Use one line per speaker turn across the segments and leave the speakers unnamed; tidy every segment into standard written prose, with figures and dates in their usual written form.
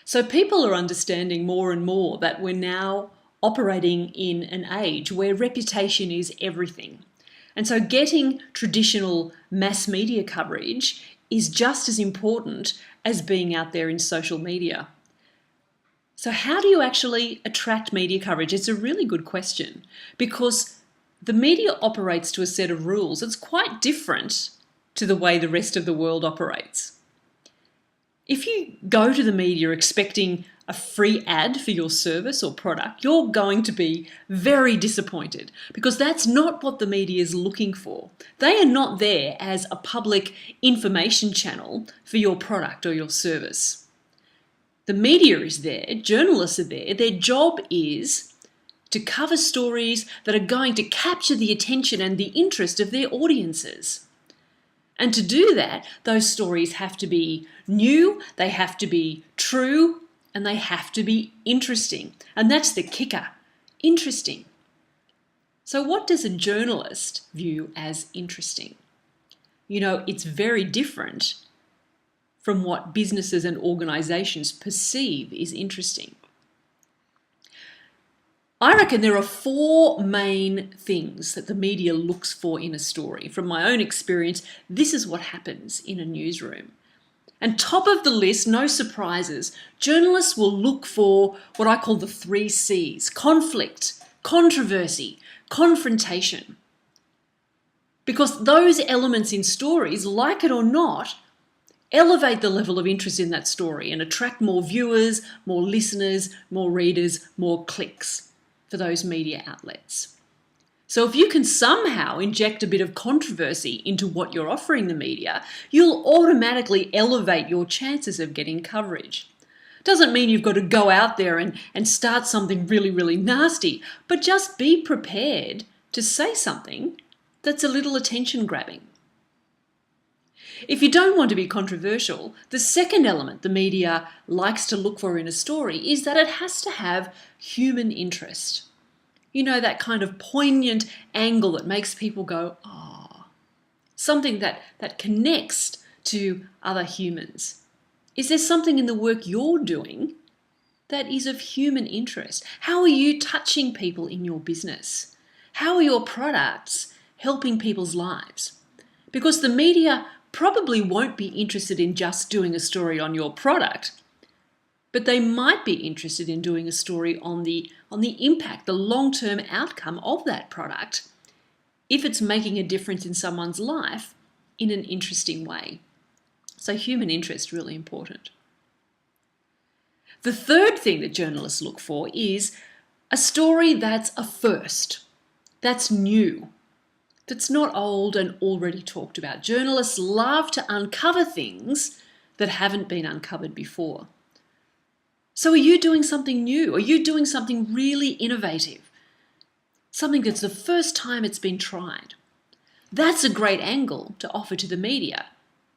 So people are understanding more and more that we're now operating in an age where reputation is everything. And so getting traditional mass media coverage is just as important as being out there in social media. So how do you actually attract media coverage? It's a really good question because the media operates to a set of rules. It's quite different to the way the rest of the world operates. If you go to the media expecting a free ad for your service or product, you're going to be very disappointed because that's not what the media is looking for. They are not there as a public information channel for your product or your service. The media is there, journalists are there. Their job is to cover stories that are going to capture the attention and the interest of their audiences. And to do that, those stories have to be new, they have to be true, and they have to be interesting. And that's the kicker, interesting. So what does a journalist view as interesting? You know, it's very different from what businesses and organizations perceive is interesting. I reckon there are four main things that the media looks for in a story. From my own experience, this is what happens in a newsroom. And top of the list, no surprises, journalists will look for what I call the 3 C's: conflict, controversy, confrontation. Because those elements in stories, like it or not, elevate the level of interest in that story and attract more viewers, more listeners, more readers, more clicks for those media outlets. So if you can somehow inject a bit of controversy into what you're offering the media, you'll automatically elevate your chances of getting coverage. Doesn't mean you've got to go out there and start something really, really nasty, but just be prepared to say something that's a little attention grabbing. If you don't want to be controversial, the second element the media likes to look for in a story is that it has to have human interest. You know, that kind of poignant angle that makes people go, oh, something that connects to other humans. Is there something in the work you're doing that is of human interest? How are you touching people in your business? How are your products helping people's lives? Because the media probably won't be interested in just doing a story on your product, but they might be interested in doing a story on the impact, the long-term outcome of that product, if it's making a difference in someone's life in an interesting way. So human interest, really important. The third thing that journalists look for is a story that's a first, that's new, that's not old and already talked about. Journalists love to uncover things that haven't been uncovered before. So are you doing something new? Are you doing something really innovative? Something that's the first time it's been tried? That's a great angle to offer to the media,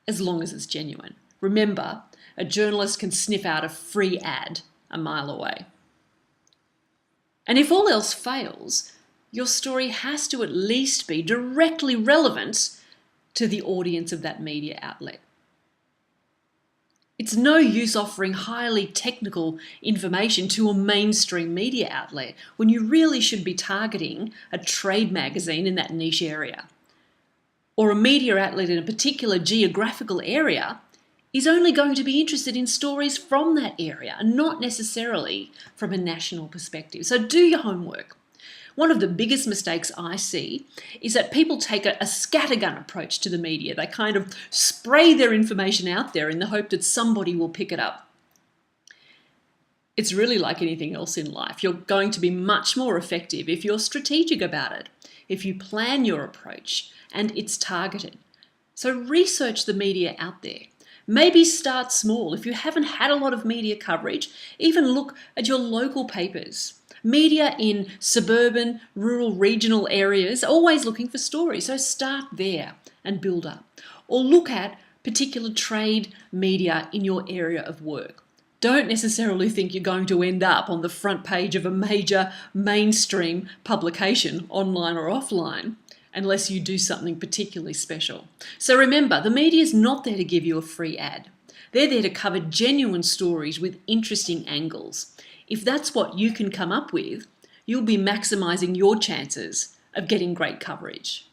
as long as it's genuine. Remember, a journalist can sniff out a free ad a mile away. And if all else fails, your story has to at least be directly relevant to the audience of that media outlet. It's no use offering highly technical information to a mainstream media outlet when you really should be targeting a trade magazine in that niche area. Or a media outlet in a particular geographical area is only going to be interested in stories from that area and not necessarily from a national perspective. So do your homework. One of the biggest mistakes I see is that people take a scattergun approach to the media. They kind of spray their information out there in the hope that somebody will pick it up. It's really like anything else in life. You're going to be much more effective if you're strategic about it, if you plan your approach and it's targeted. So research the media out there. Maybe start small. If you haven't had a lot of media coverage, even look at your local papers. Media in suburban, rural, regional areas, always looking for stories. So start there and build up. Or look at particular trade media in your area of work. Don't necessarily think you're going to end up on the front page of a major mainstream publication, online or offline, unless you do something particularly special. So remember, the media is not there to give you a free ad. They're there to cover genuine stories with interesting angles. If that's what you can come up with, you'll be maximising your chances of getting great coverage.